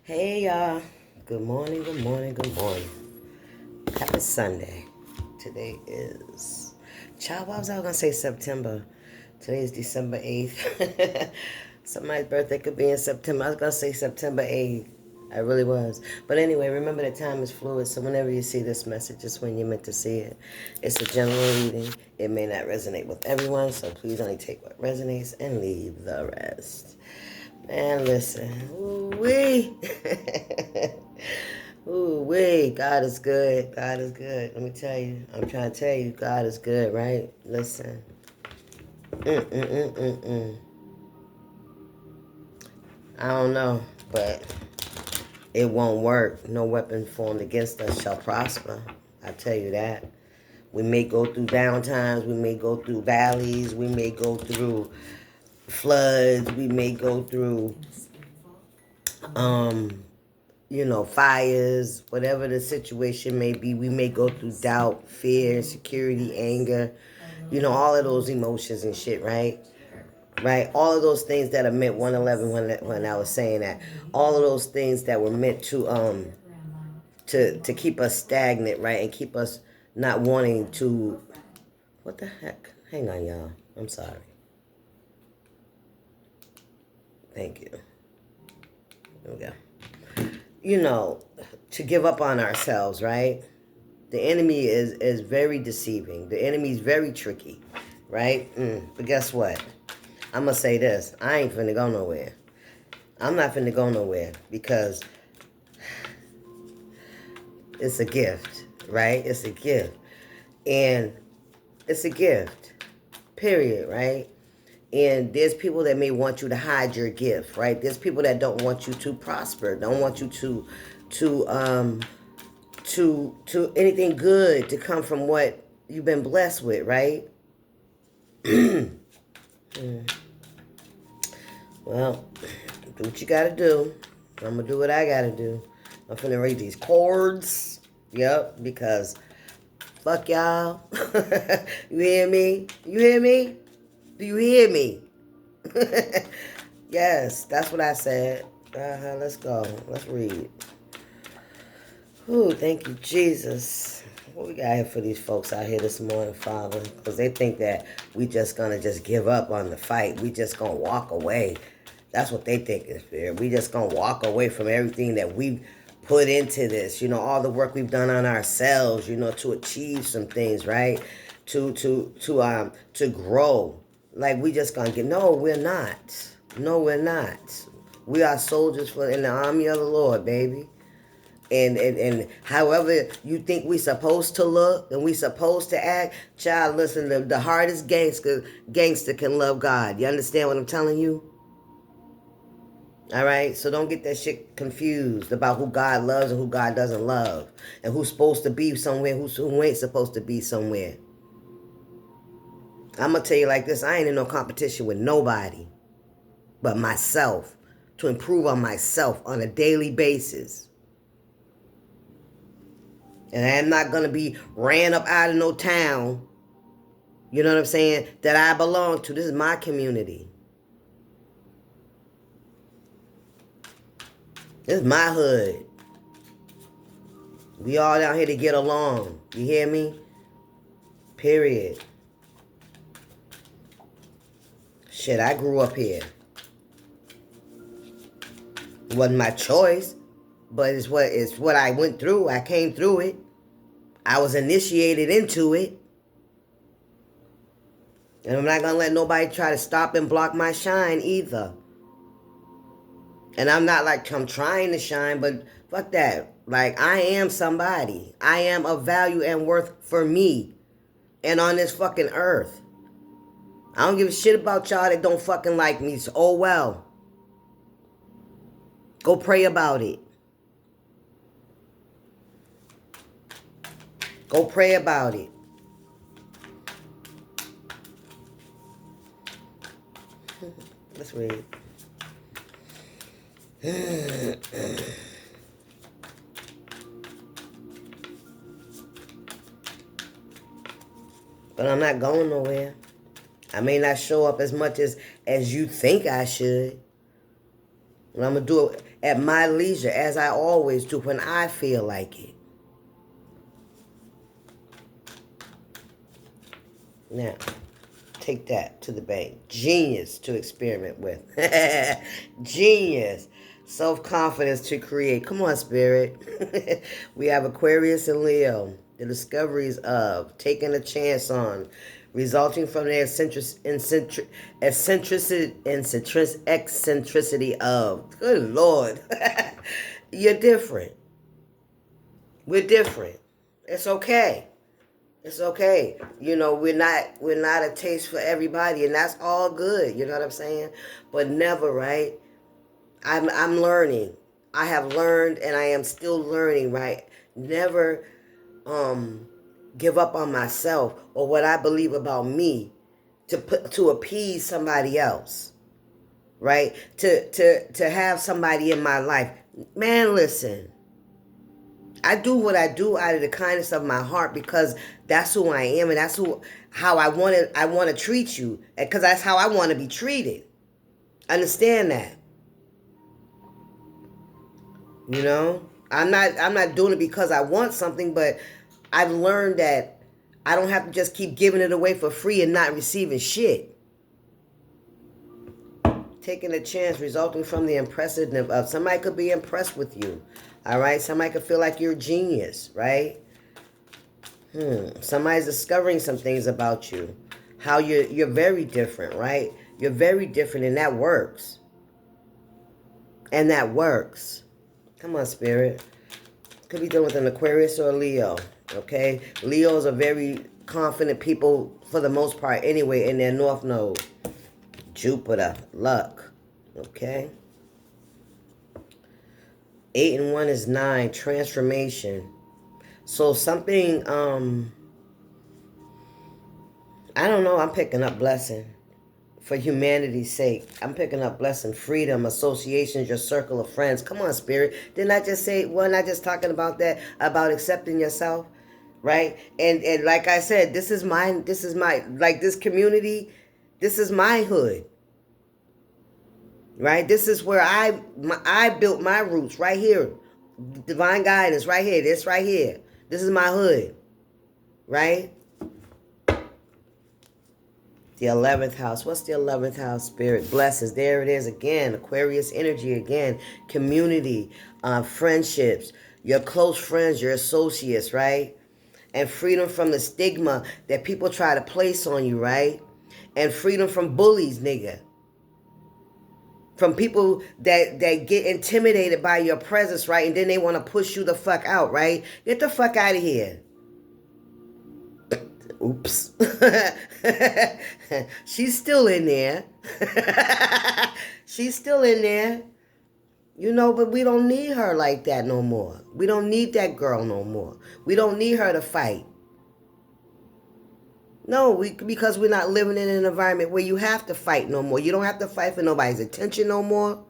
Hey y'all. Good morning, good morning, good morning. Happy Sunday. Today is child, why was I gonna say September? Today is December 8th. Somebody's birthday could be in September. I was gonna say September 8th. I really was. But anyway, remember that time is fluid, so whenever you see this message, it's when you're meant to see it. It's a general reading. It may not resonate with everyone, so please only take what resonates and leave the rest. Man, listen. Ooh-wee. Ooh-wee. God is good. God is good. Let me tell you. I'm trying to tell you, God is good, right? Listen. Mm-mm-mm-mm-mm. I don't know, but it won't work. No weapon formed against us shall prosper. I tell you that. We may go through down times. We may go through valleys. We may go through floods. We may go through, fires, whatever the situation may be. We may go through doubt, fear, insecurity, anger, all of those emotions and shit, right? Right? All of those things that are meant 111 when I was saying that. All of those things that were meant to keep us stagnant, right? And keep us not wanting to, what the heck? Hang on, y'all. I'm sorry. Thank you. There we go. To give up on ourselves, right? The enemy is very deceiving. The enemy is very tricky, right? But guess what? I'm going to say this. I ain't finna go nowhere. I'm not finna go nowhere because it's a gift, right? It's a gift. And it's a gift, period, right? And there's people that may want you to hide your gift, right? There's people that don't want you to prosper, don't want you to anything good to come from what you've been blessed with, right? Well, do what you gotta do. I'm gonna do what I gotta do. I'm finna read these chords. Yep, because fuck y'all. You hear me? You hear me? Do you hear me? Yes, that's what I said. Let's go. Let's read. Ooh, thank you, Jesus. What we got here for these folks out here this morning, Father? Because they think that we just gonna just give up on the fight. We just gonna walk away. That's what they think is fair. We just gonna walk away from everything that we put into this. All the work we've done on ourselves. To achieve some things, right? To grow. Like we just gonna get. No, we're not. No, we're not. We are soldiers in the army of the Lord, baby. And however you think we supposed to look and we supposed to act, child, listen, the hardest gangster can love God. You understand what I'm telling you? All right? So don't get that shit confused about who God loves and who God doesn't love. And who's supposed to be somewhere, who ain't supposed to be somewhere. I'm going to tell you like this. I ain't in no competition with nobody but myself to improve on myself on a daily basis. And I'm not going to be ran up out of no town, you know what I'm saying, that I belong to. This is my community. This is my hood. We all down here to get along. You hear me? Period. Shit, I grew up here. It wasn't my choice, but it's what I went through. I came through it. I was initiated into it. And I'm not going to let nobody try to stop and block my shine either. And I'm not like I'm trying to shine, but fuck that. Like, I am somebody. I am of value and worth for me and on this fucking earth. I don't give a shit about y'all that don't fucking like me. So, oh well. Go pray about it. Go pray about it. Let's read. But I'm not going nowhere. I may not show up as much as you think I should. And I'm going to do it at my leisure, as I always do when I feel like it. Now, take that to the bank. Genius to experiment with. Genius. Self-confidence to create. Come on, Spirit. We have Aquarius and Leo. The discoveries of taking a chance on, resulting from the eccentricity of. Good Lord. You're different. We're different. It's okay. It's okay. You know, we're not a taste for everybody, and that's all good. You know what I'm saying? But never, right? I'm learning. I have learned, and I am still learning, right? Never give up on myself or what I believe about me to appease somebody else, right? To have somebody in my life. Man, listen. I do what I do out of the kindness of my heart because that's who I am, and that's how I want to treat you, because that's how I want to be treated. Understand that. You know, I'm not doing it because I want something, but I've learned that I don't have to just keep giving it away for free and not receiving shit. Taking a chance resulting from the impressiveness of somebody could be impressed with you. All right, somebody could feel like you're a genius, right? Somebody's discovering some things about you. How you're very different, right? You're very different, and that works. And that works. Come on, Spirit. Could be dealing with an Aquarius or a Leo, okay? Leos are very confident people for the most part anyway in their North Node. Jupiter, luck, okay? 8 and 1 is 9, transformation. So something, I don't know, I'm picking up blessing for humanity's sake. I'm picking up blessing, freedom, associations, your circle of friends. Come on, Spirit. Didn't I just say, wasn't I just talking about that, about accepting yourself, right? And like I said, this is my, like this community, this is my hood. Right? This is where I built my roots, right here. Divine guidance, right here. This right here. This is my hood. Right? The 11th house. What's the 11th house, Spirit? Blessings. There it is again. Aquarius energy again. Community, friendships, your close friends, your associates, right? And freedom from the stigma that people try to place on you, right? And freedom from bullies, nigga. From people that get intimidated by your presence, right? And then they want to push you the fuck out, right? Get the fuck out of here. Oops. She's still in there. She's still in there. You know, but we don't need her like that no more. We don't need that girl no more. We don't need her to fight. No, because we're not living in an environment where you have to fight no more. You don't have to fight for nobody's attention no more.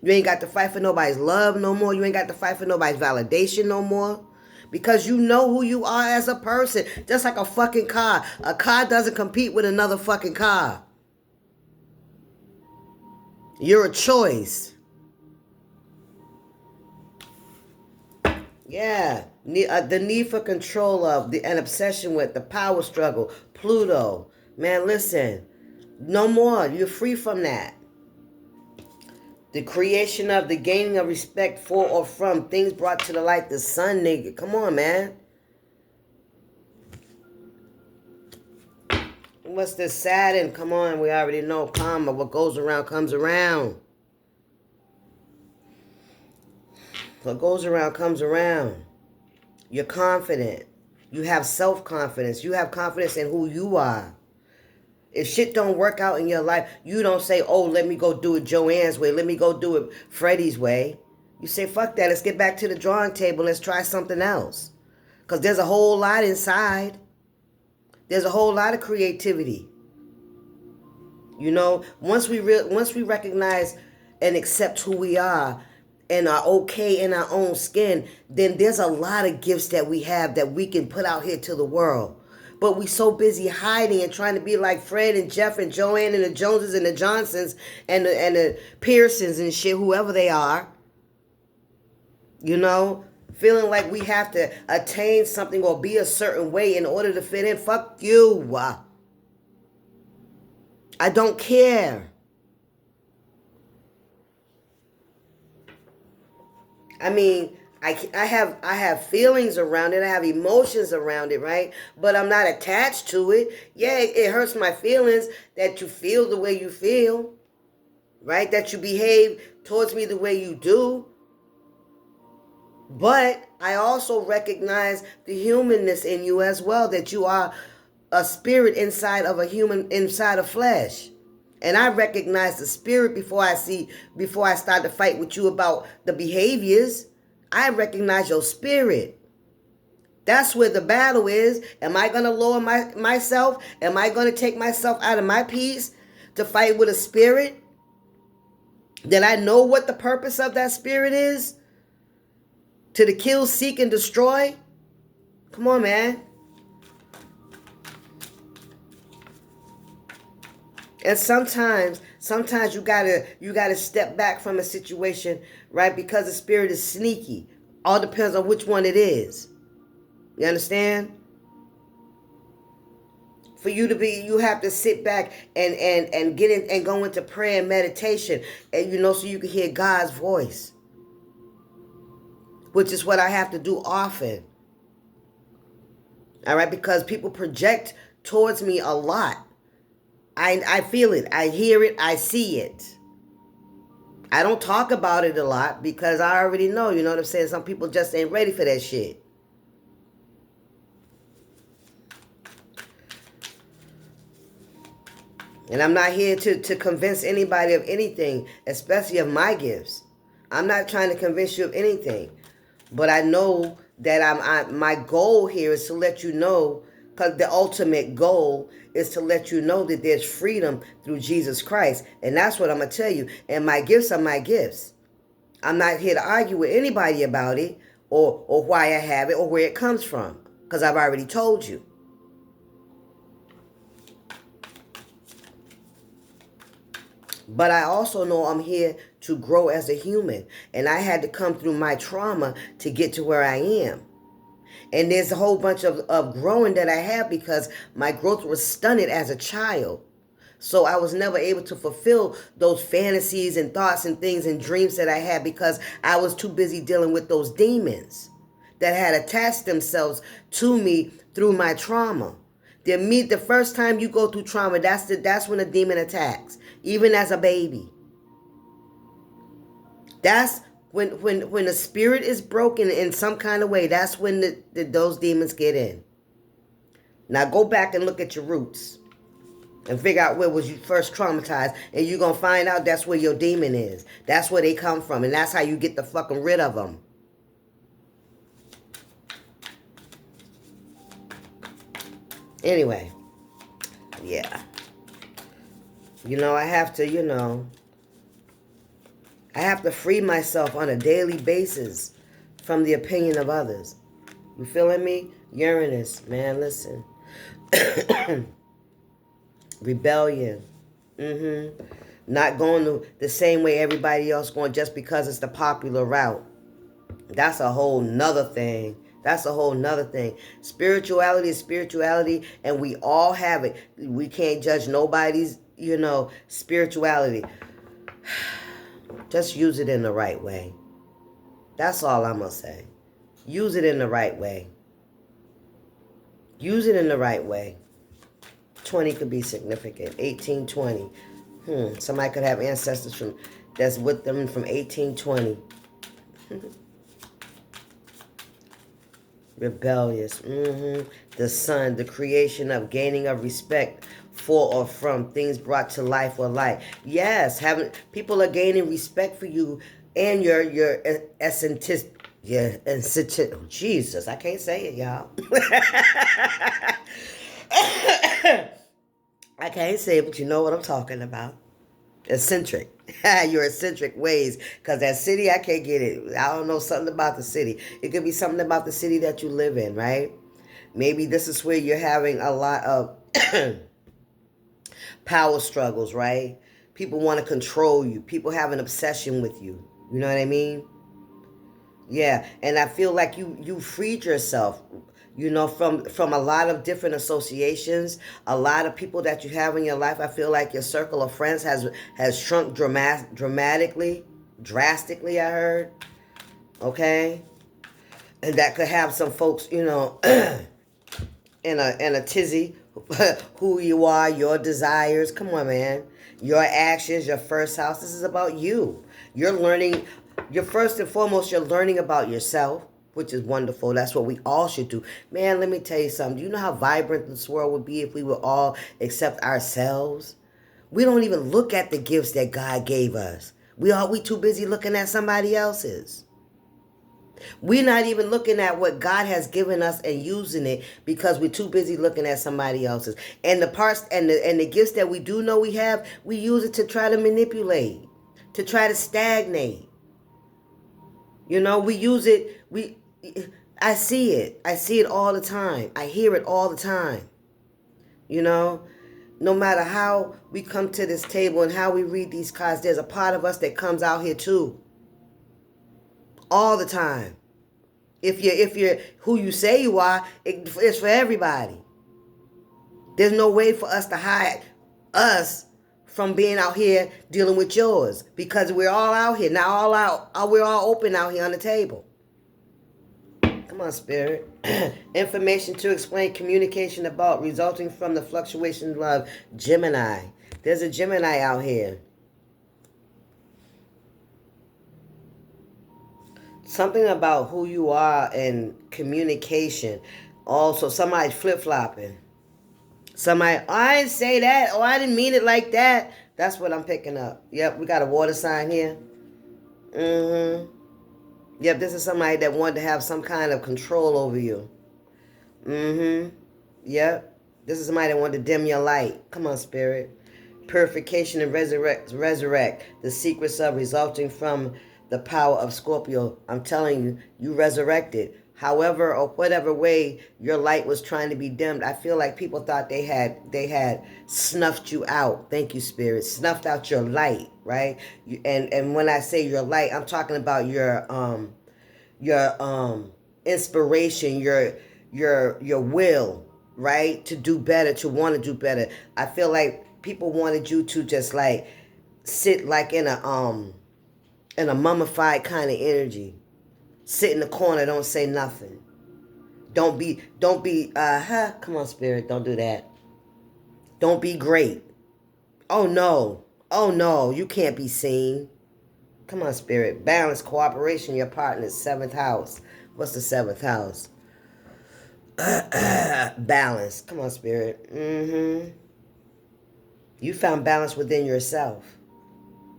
You ain't got to fight for nobody's love no more. You ain't got to fight for nobody's validation no more. Because you know who you are as a person. Just like a fucking car. A car doesn't compete with another fucking car. You're a choice. Yeah. The need for control of, an obsession with, the power struggle, Pluto. Man, listen. No more. You're free from that. The creation of, the gaining of respect for or from things brought to the light, the sun, nigga. Come on, man. What's this Saturn? Come on, we already know karma. What goes around comes around. What goes around comes around. You're confident. You have self-confidence. You have confidence in who you are. If shit don't work out in your life, you don't say, oh, let me go do it Joanne's way. Let me go do it Freddie's way. You say, fuck that. Let's get back to the drawing table. Let's try something else. Because there's a whole lot inside. There's a whole lot of creativity. You know, once we recognize and accept who we are and are okay in our own skin, then there's a lot of gifts that we have that we can put out here to the world. But we so busy hiding and trying to be like Fred and Jeff and Joanne and the Joneses and the Johnsons and the Pearsons and shit, whoever they are. You know, feeling like we have to attain something or be a certain way in order to fit in. Fuck you. I don't care. I mean, I have feelings around it. I have emotions around it, right? But I'm not attached to it. Yeah, it hurts my feelings that you feel the way you feel, right? That you behave towards me the way you do. But I also recognize the humanness in you as well, that you are a spirit inside of a human, inside of flesh. And I recognize the spirit before I start to fight with you about the behaviors. I recognize your spirit. That's where the battle is. Am I going to lower myself? Am I going to take myself out of my peace to fight with a spirit? That I know what the purpose of that spirit is? To kill, seek, and destroy? Come on, man. And sometimes you gotta step back from a situation, right? Because the spirit is sneaky. All depends on which one it is. You understand? For you to be, you have to sit back and get in and go into prayer and meditation, and so you can hear God's voice, which is what I have to do often. All right, because people project towards me a lot. I feel it. I hear it. I see it. I don't talk about it a lot because I already know, you know what I'm saying? Some people just ain't ready for that shit. And I'm not here to convince anybody of anything, especially of my gifts. I'm not trying to convince you of anything. But I know that my goal here is to let you know, because the ultimate goal is to let you know that there's freedom through Jesus Christ. And that's what I'm going to tell you. And my gifts are my gifts. I'm not here to argue with anybody about it or why I have it or where it comes from, because I've already told you. But I also know I'm here to grow as a human. And I had to come through my trauma to get to where I am. And there's a whole bunch of growing that I have because my growth was stunted as a child. So I was never able to fulfill those fantasies and thoughts and things and dreams that I had because I was too busy dealing with those demons that had attached themselves to me through my trauma. The first time you go through trauma, that's when a demon attacks, even as a baby. That's when the spirit is broken in some kind of way, that's when those demons get in. Now go back and look at your roots and figure out where was you first traumatized, and you're going to find out that's where your demon is. That's where they come from, and that's how you get the fucking rid of them. Anyway, yeah. I have to, I have to free myself on a daily basis from the opinion of others. You feeling me? Uranus, man, listen. Rebellion. Not going the same way everybody else going just because it's the popular route. That's a whole nother thing. Spirituality is spirituality, and we all have it. We can't judge nobody's, spirituality. Just use it in the right way. That's all I'm going to say. Use it in the right way. Use it in the right way. 20 could be significant. 1820. Somebody could have ancestors that's with them from 1820. Rebellious. The sun, the creation of gaining of respect for or from things brought to life or light. Yes, people are gaining respect for you and your eccentricity. Yeah, oh, Jesus, I can't say it, y'all. I can't say it, but you know what I'm talking about. Eccentric. Your eccentric ways. Because that city, I can't get it. I don't know something about the city. It could be something about the city that you live in, right? Maybe this is where you're having a lot of power struggles, right? People want to control you. People have an obsession with you. You know what I mean? Yeah, and I feel like you freed yourself, from a lot of different associations, a lot of people that you have in your life. I feel like your circle of friends has shrunk drastically. I heard, okay, and that could have some folks, in a tizzy, who you are, your desires. Come on, man. Your actions, your first house. This is about you. You're learning. You're first and foremost. You're learning about yourself, which is wonderful. That's what we all should do. Man, let me tell you something. Do you know how vibrant this world would be if we would all accept ourselves? We don't even look at the gifts that God gave us. We too busy looking at somebody else's. We're not even looking at what God has given us and using it because we're too busy looking at somebody else's. And the parts and the gifts that we do know we have, we use it to try to manipulate, to try to stagnate. We use it. I see it. I see it all the time. I hear it all the time. No matter how we come to this table and how we read these cards, there's a part of us that comes out here too. All the time. If you're who you say you are, it's for everybody. There's no way for us to hide us from being out here dealing with yours because we're all out here now. We're all open out here on the table. Come on, Spirit. Information to explain communication about resulting from the fluctuations of Gemini. There's a Gemini out here. Something about who you are and communication. Also, somebody's flip-flopping. Somebody, I didn't say that. Oh, I didn't mean it like that. That's what I'm picking up. Yep, we got a water sign here. Yep, this is somebody that wanted to have some kind of control over you. Yep. This is somebody that wanted to dim your light. Come on, Spirit. Purification and resurrect. The secrets of resulting from the power of Scorpio. I'm telling you, you resurrected. However or whatever way your light was trying to be dimmed, I feel like people thought they had snuffed you out. Thank you, Spirit. Snuffed out your light, right? And when I say your light, I'm talking about your inspiration, your will, right? To do better, to want to do better. I feel like people wanted you to just like sit like in a mummified kind of energy. Sit in the corner, don't say nothing. Don't be come on, Spirit, don't do that. Don't be great. Oh no, you can't be seen. Come on, Spirit. Balance, cooperation, your partner's 7th house. What's the 7th house? Balance. Come on, Spirit. You found balance within yourself.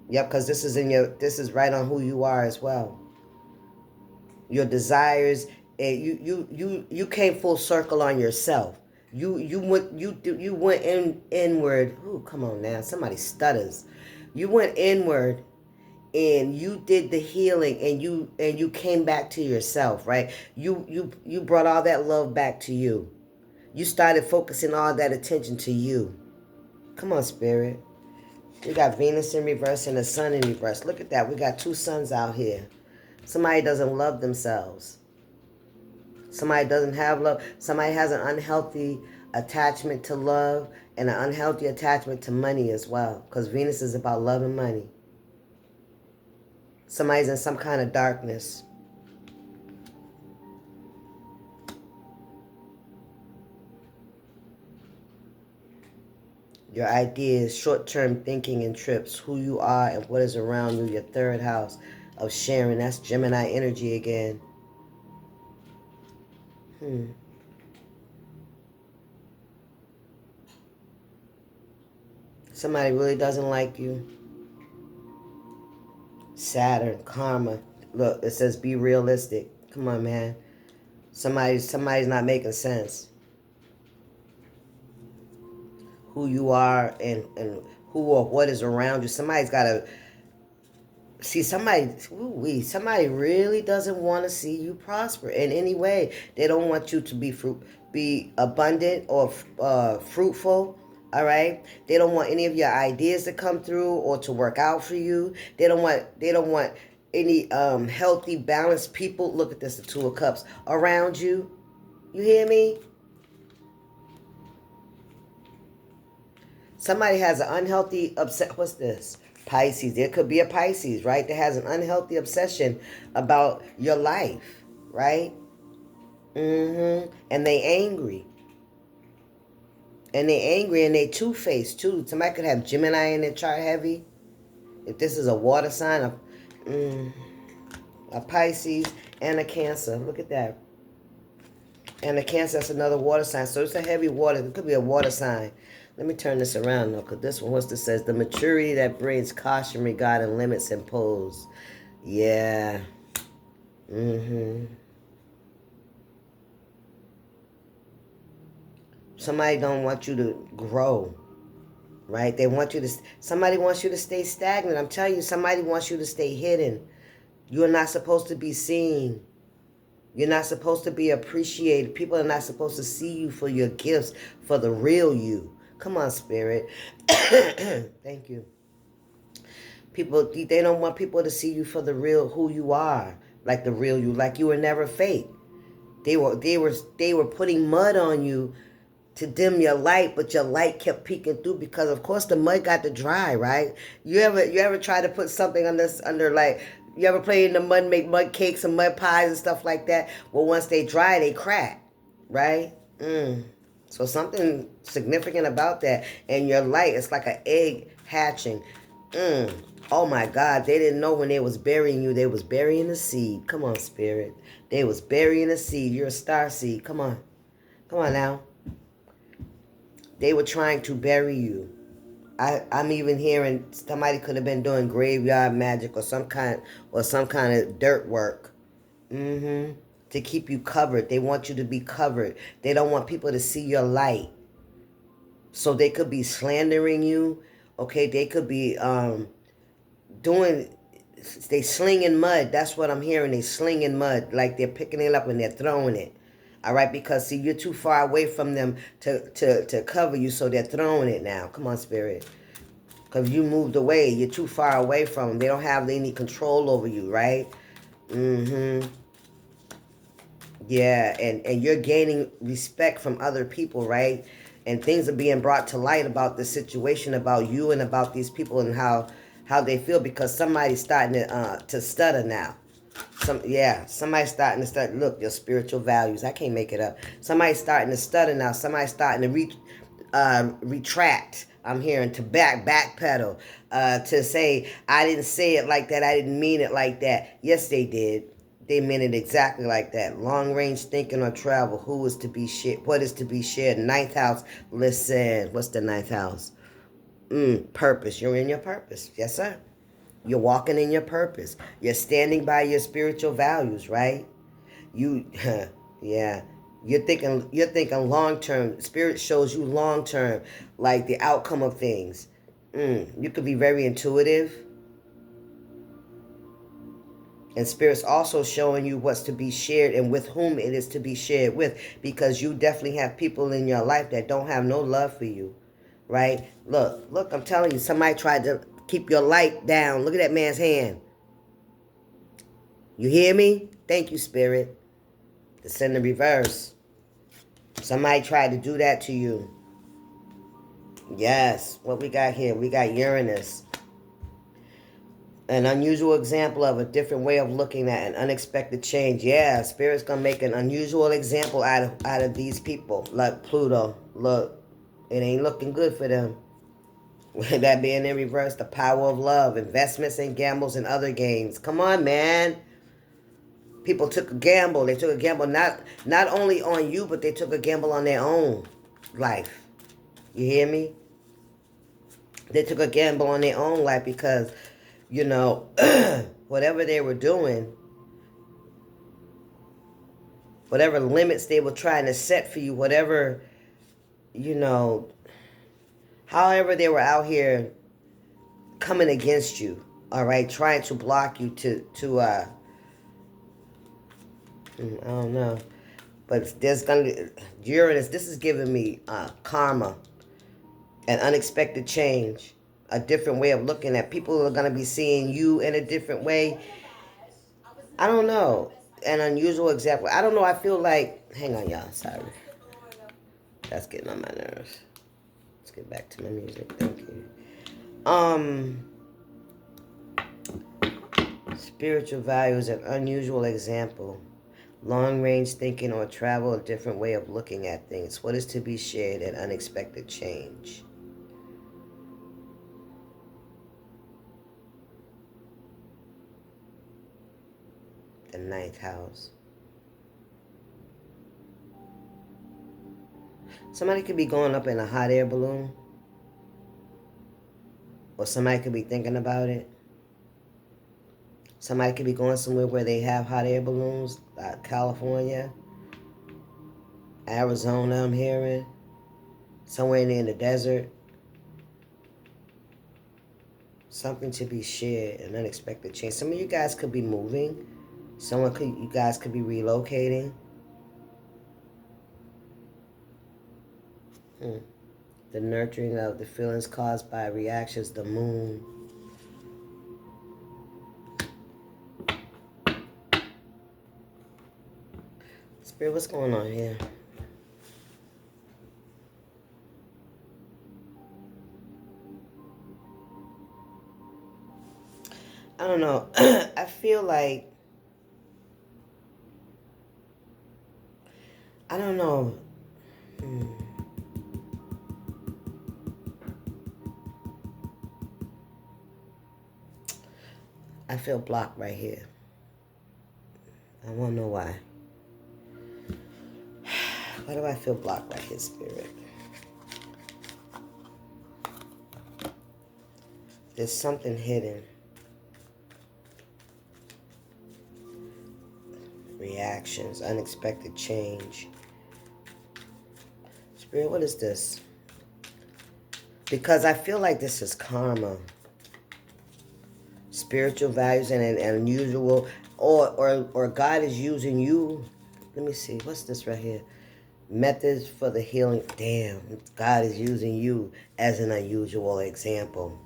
Yep, because this is right on who you are as well. Your desires, and you came full circle on yourself. You went inward. Ooh, come on now. Somebody stutters. You went inward and you did the healing and you came back to yourself, right? You brought all that love back to you. You started focusing all that attention to you. Come on, Spirit. We got Venus in reverse and the Sun in reverse. Look at that. We got 2 suns out here. Somebody doesn't love themselves. Somebody doesn't have love. Somebody has an unhealthy attachment to love and an unhealthy attachment to money as well. Because Venus is about love and money. Somebody's in some kind of darkness. Your ideas, short-term thinking and trips, who you are and what is around you, your 3rd house of sharing. That's Gemini energy again. Somebody really doesn't like you. Saturn, karma. Look, it says be realistic. Come on, man. Somebody's not making sense. Who you are and who or what is around you. Somebody's got to see somebody really doesn't want to see you prosper in any way. They don't want you to be abundant or fruitful. All right. They don't want any of your ideas to come through or to work out for you. They don't want any healthy, balanced people. Look at this, the Two of Cups around you. You hear me? Somebody has an unhealthy what's this? Pisces. There could be a Pisces, right? That has an unhealthy obsession about your life, right? And they angry. And they angry and they two-faced too. Somebody could have Gemini in their chart heavy. If this is a water sign, a Pisces and a Cancer. Look at that. And a Cancer, that's another water sign. So it's a heavy water. It could be a water sign. Let me turn this around, though, because this one, what's this says? The maturity that brings caution regarding limits imposed. Yeah. Somebody don't want you to grow, right? They want you to, somebody wants you to stay stagnant. I'm telling you, somebody wants you to stay hidden. You're not supposed to be seen. You're not supposed to be appreciated. People are not supposed to see you for your gifts, for the real you. Come on, Spirit. Thank you. People, they don't want people to see you for the real who you are, like the real you, like you were never fake. They were putting mud on you to dim your light, but your light kept peeking through because, of course, the mud got to dry, right? You ever try to put something under like, you ever play in the mud, make mud cakes and mud pies and stuff like that? Well, once they dry, they crack, right? So something significant about that. And your light, it's like an egg hatching. Oh my God, they didn't know when they was burying you, they was burying a seed. Come on, Spirit. They was burying a seed. You're a star seed. Come on. Come on now. They were trying to bury you. I'm even hearing somebody could have been doing graveyard magic or some kind of dirt work. To keep you covered. They want you to be covered. They don't want people to see your light. So they could be slandering you. Okay, they could be they slinging mud. That's what I'm hearing. They slinging mud, like they're picking it up and they're throwing it. All right, because see, you're too far away from them to cover you, so they're throwing it now. Come on, Spirit. Because you moved away. You're too far away from them. They don't have any control over you, right? Yeah, and you're gaining respect from other people, right? And things are being brought to light about the situation, about you and about these people and how they feel, because somebody's starting to stutter now. Somebody's starting to stutter. Look, your spiritual values. I can't make it up. Somebody's starting to stutter now. Somebody's starting to retract. I'm hearing to backpedal, to say, I didn't say it like that. I didn't mean it like that. Yes, they did. They meant it exactly like that. Long range thinking or travel. Who is to be shared? What is to be shared? Ninth house. Listen, what's the ninth house? Purpose. You're in your purpose. Yes, sir. You're walking in your purpose. You're standing by your spiritual values, right? Yeah. You're thinking long term. Spirit shows you long term, like the outcome of things. You could be very intuitive. And Spirit's also showing you what's to be shared and with whom it is to be shared with, because you definitely have people in your life that don't have no love for you, right? Look, I'm telling you, somebody tried to keep your light down. Look at that man's hand. You hear me? Thank you, Spirit. Descend the reverse. Somebody tried to do that to you. Yes. What we got here? We got Uranus. An unusual example of a different way of looking at an unexpected change. Yeah, Spirit's going to make an unusual example out of these people. Like Pluto. Look, it ain't looking good for them. With that being in reverse, the power of love, investments and gambles and other gains. Come on, man. People took a gamble. They took a gamble not only on you, but they took a gamble on their own life. You hear me? They took a gamble on their own life because, whatever they were doing, whatever limits they were trying to set for you, whatever, however they were out here coming against you, all right, trying to block you I don't know. But there's going to, Uranus, this is giving me karma, an unexpected change, a different way of looking at people. Are going to be seeing you in a different way. I don't know. An unusual example. I don't know. I feel like, hang on, y'all. Sorry. That's getting on my nerves. Let's get back to my music. Thank you. Spiritual values, an unusual example. Long-range thinking or travel, a different way of looking at things. What is to be shared and unexpected change? The ninth house. Somebody could be going up in a hot air balloon. Or somebody could be thinking about it. Somebody could be going somewhere where they have hot air balloons. California. Arizona, I'm hearing. Somewhere in the desert. Something to be shared, an unexpected change. Some of you guys could be moving. You guys could be relocating. The nurturing of the feelings caused by reactions, the moon. Spirit, what's going on here? I don't know. I feel like, I don't know. I feel blocked right here. I want to know why. Why do I feel blocked right here, Spirit? There's something hidden. Reactions, unexpected change. Spirit, what is this? Because I feel like this is karma. Spiritual values and an unusual, or God is using you. Let me see, what's this right here? Methods for the healing. Damn, God is using you as an unusual example.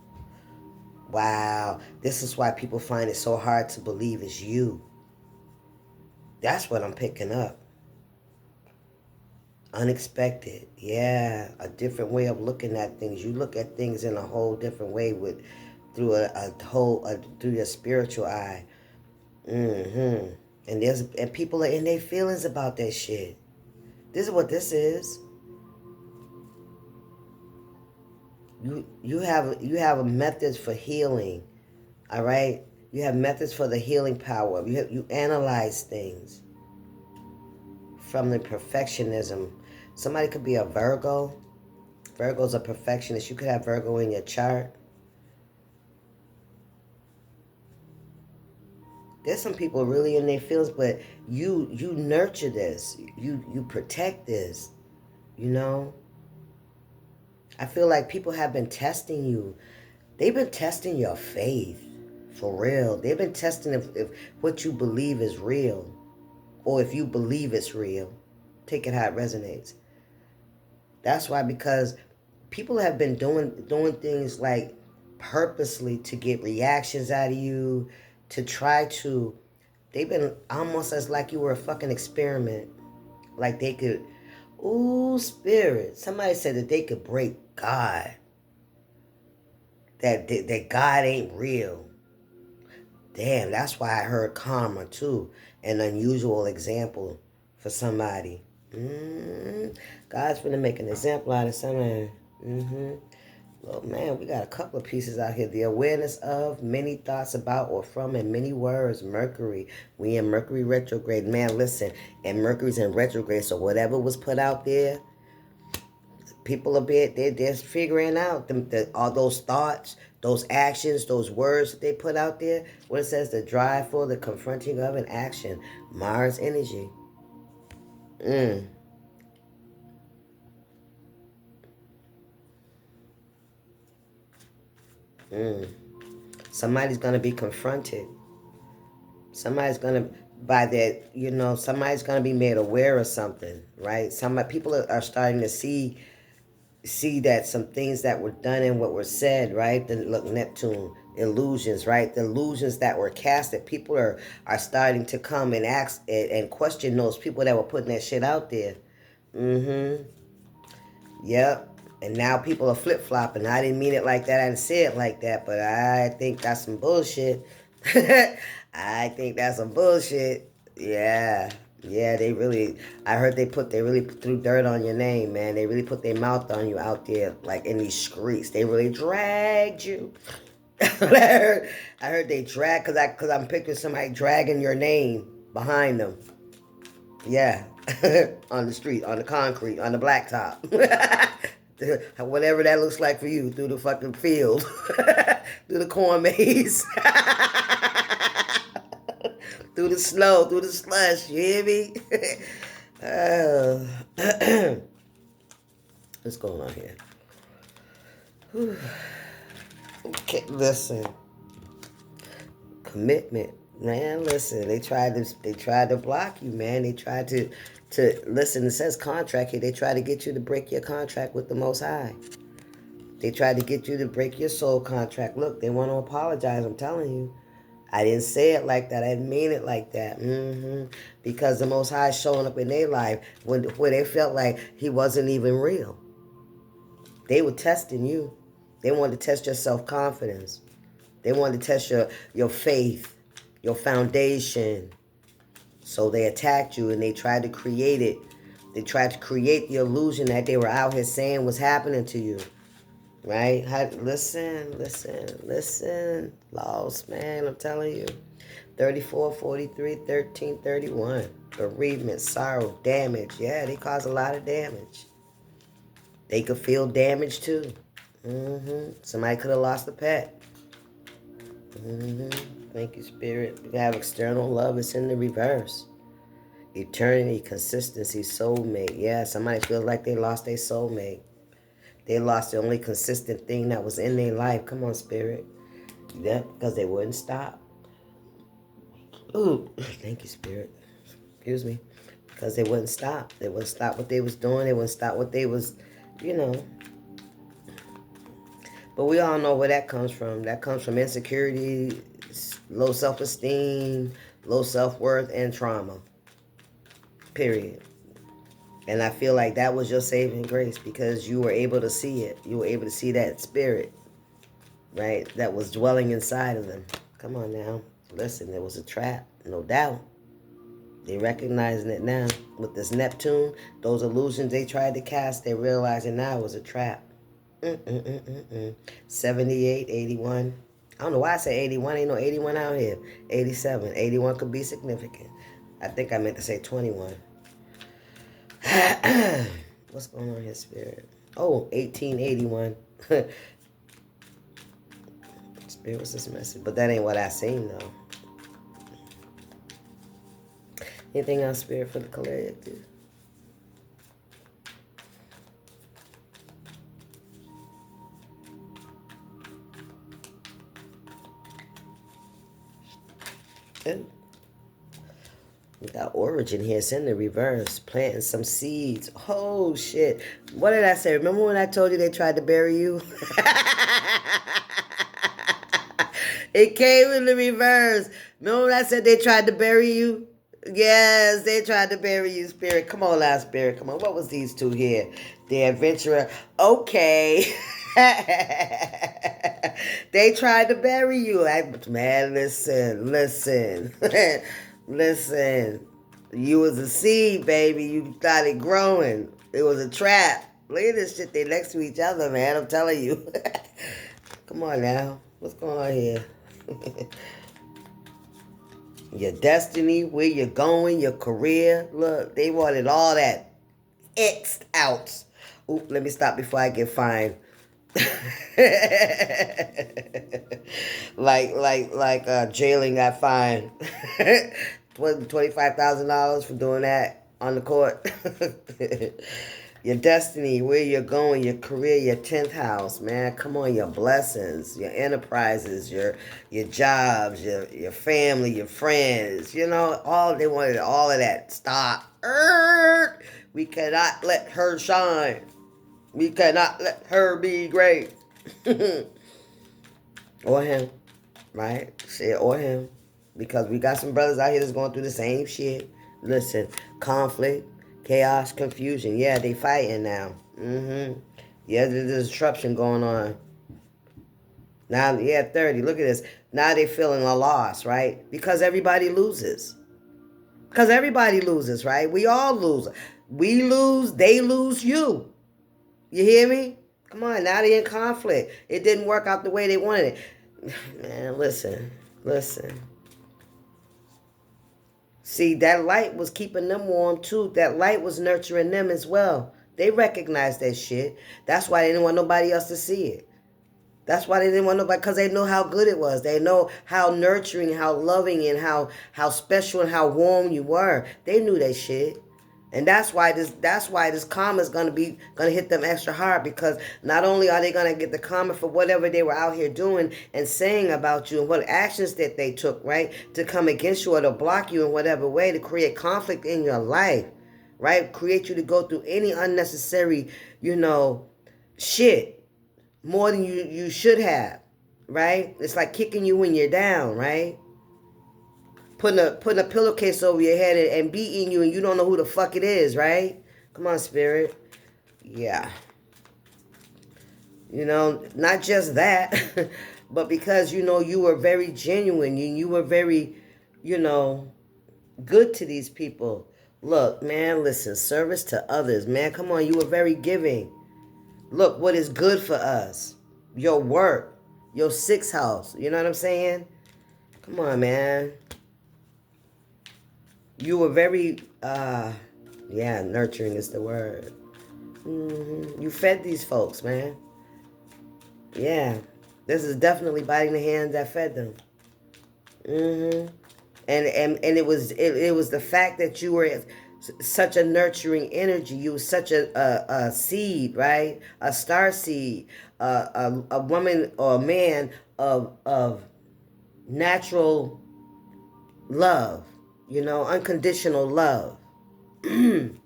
Wow, this is why people find it so hard to believe it's you. That's what I'm picking up. Unexpected. Yeah, a different way of looking at things. You look at things in a whole different way through through your spiritual eye. And people are in their feelings about that shit. This is what this is. You have a methods for healing. All right? You have methods for the healing power. You analyze things from the perfectionism. Somebody could be a Virgo. Virgo's a perfectionist. You could have Virgo in your chart. There's some people really in their feelings, but you nurture this. You protect this. You know? I feel like people have been testing you. They've been testing your faith. For real. They've been testing if what you believe is real. Or if you believe it's real. Take it how it resonates. That's why, because people have been doing things like purposely to get reactions out of you, to try to, they've been almost as like you were a fucking experiment. Like they could, ooh, spirit. Somebody said that they could break God. That God ain't real. Damn, that's why I heard karma too. An unusual example for somebody. God's gonna make an example out of somebody. Well, man, we got a couple of pieces out here. The awareness of, many thoughts about or from, and many words. Mercury. We in Mercury retrograde. Man, listen, and Mercury's in retrograde, so whatever was put out there, people they're figuring out all those thoughts, those actions, those words that they put out there. What it says, the drive for, the confronting of, an action. Mars energy. Somebody's going to be confronted. Somebody's going to, by that, somebody's going to be made aware of something, right? People are starting to see that some things that were done and what were said, right? Then look, Neptune, illusions, right? The illusions that were casted. People are starting to come and ask and question those people that were putting that shit out there. Mm-hmm. Yep. And now people are flip-flopping. I didn't mean it like that. I didn't say it like that. But I think that's some bullshit. I think that's some bullshit. Yeah. Yeah, I heard they really threw dirt on your name, man. They really put their mouth on you out there, like in these streets. They really dragged you. I heard they drag, because I'm picturing somebody dragging your name behind them. Yeah. On the street, on the concrete, on the blacktop. Whatever that looks like for you, through the fucking field, through the corn maze, through the snow, through the slush. You hear me? What's going on here? Okay, listen. Commitment, man. Listen, they tried to block you, man. They tried to listen. It says contract here. They tried to get you to break your contract with the Most High. They tried to get you to break your soul contract. Look, they want to apologize. I'm telling you, I didn't say it like that. I didn't mean it like that. Because the Most High is showing up in their life where they felt like He wasn't even real. They were testing you. They wanted to test your self-confidence. They wanted to test your faith, your foundation. So they attacked you and they tried to create it. They tried to create the illusion that they were out here saying was happening to you. Right? Listen. Lost, man, I'm telling you. 34, 43, 13, 31. Bereavement, sorrow, damage. Yeah, they cause a lot of damage. They could feel damage too. Somebody could have lost a pet. Thank you, Spirit. We have external love. It's in the reverse. Eternity, consistency, soulmate. Yeah, somebody feels like they lost their soulmate. They lost the only consistent thing that was in their life. Come on, Spirit. Yeah, because they wouldn't stop. Ooh, thank you, Spirit. Excuse me. Because they wouldn't stop. They wouldn't stop what they was doing. They wouldn't stop what they was, But we all know where that comes from. That comes from insecurity, low self-esteem, low self-worth, and trauma. Period. And I feel like that was your saving grace because you were able to see it. You were able to see that spirit, right, that was dwelling inside of them. Come on now. Listen, it was a trap, no doubt. They're recognizing it now. With this Neptune, those illusions they tried to cast, they're realizing now it was a trap. 78, 81. I don't know why I say 81. Ain't no 81 out here. 87. 81 could be significant. I think I meant to say 21. What's going on here, Spirit? Oh, 1881. Spirit, what's this message? But that ain't what I seen, though. Anything else, Spirit, for the collective? We got origin here. It's in the reverse. Planting some seeds. Oh, shit. What did I say? Remember when I told you they tried to bury you? It came in the reverse. Remember when I said they tried to bury you? Yes, they tried to bury you, Spirit. Come on, last Spirit. Come on. What was these two here? The adventurer. Okay. They tried to bury you. Man, listen. Listen. You was a seed, baby. You started growing. It was a trap. Look at this shit. They next to each other, man. I'm telling you. Come on now. What's going on here? Your destiny, where you're going, your career. Look, they wanted all that X'd out. Oop, let me stop before I get fined. like jailing got fined. $25,000 for doing that on the court. Your destiny, where you're going, your career, your 10th house, man. Come on, your blessings, your enterprises, your jobs, your family, your friends. They wanted all of that. Stop. We cannot let her shine. We cannot let her be great. Or him. right? Shit, or him. Because we got some brothers out here that's going through the same shit. Listen, conflict, chaos, confusion. Yeah, they fighting now. Yeah, there's disruption going on. Now, yeah, 30. Look at this. Now they feeling a loss, right? Because everybody loses. Because everybody loses, right? We all lose. We lose, they lose, you. You hear me? Come on, now they in conflict. It didn't work out the way they wanted it. Man, listen. See, that light was keeping them warm too. That light was nurturing them as well. They recognized that shit. That's why they didn't want nobody else to see it. That's why they didn't want nobody, because they know how good it was. They know how nurturing, how loving, and how special and how warm you were. They knew that shit. And that's why this karma is gonna hit them extra hard, because not only are they gonna get the karma for whatever they were out here doing and saying about you and what actions that they took, right, to come against you or to block you in whatever way, to create conflict in your life, right? Create you to go through any unnecessary, shit more than you should have, right? It's like kicking you when you're down, right? Putting a pillowcase over your head and beating you, and you don't know who the fuck it is, right? Come on, spirit. Yeah. Not just that, but because you were very genuine, you were very, good to these people. Look, man, listen, service to others, man. Come on, you were very giving. Look, what is good for us? Your work, your sixth house. You know what I'm saying? Come on, man. You were very, nurturing is the word. You fed these folks, man. Yeah. This is definitely biting the hand that fed them. And it was the fact that you were such a nurturing energy. You were such a seed, right? A star seed, a woman or a man of natural love, unconditional love. And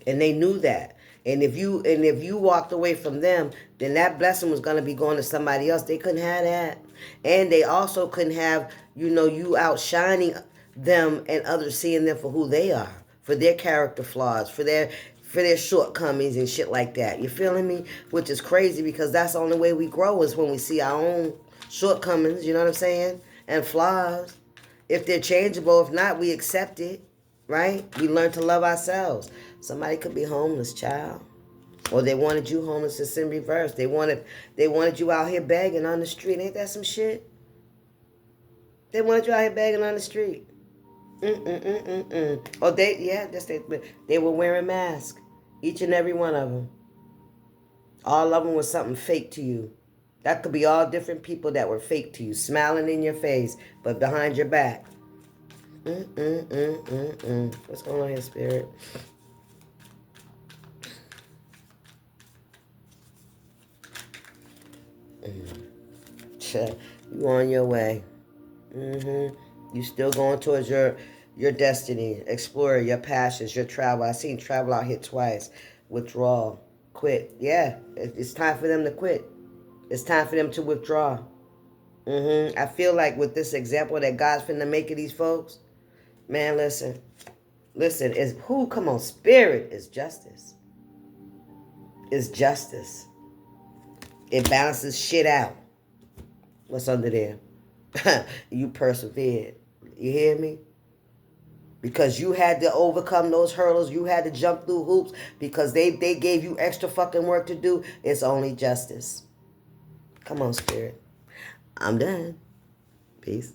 they knew that. And if you walked away from them, then that blessing was going to be going to somebody else. They couldn't have that. And they also couldn't have, you outshining them and others seeing them for who they are, for their character flaws, for their shortcomings and shit like that. You feeling me? Which is crazy, because that's the only way we grow, is when we see our own shortcomings, you know what I'm saying? And flaws. If they're changeable, if not, we accept it, right? We learn to love ourselves. Somebody could be homeless, child. Or they wanted you homeless. It's in reverse. They wanted you out here begging on the street. Ain't that some shit? They wanted you out here begging on the street. Oh, they were wearing masks. Each and every one of them. All of them was something fake to you. That could be all different people that were fake to you, smiling in your face, but behind your back. What's going on here, spirit? You on your way. You still going towards your destiny, explorer, your passions, your travel. I seen travel out here twice. Withdrawal, quit. Yeah, it's time for them to quit. It's time for them to withdraw. I feel like with this example that God's finna make of these folks, man, listen, is who? Come on, spirit is justice. It's justice. It balances shit out. What's under there? You persevered. You hear me? Because you had to overcome those hurdles. You had to jump through hoops because they gave you extra fucking work to do. It's only justice. Come on, spirit. I'm done. Peace.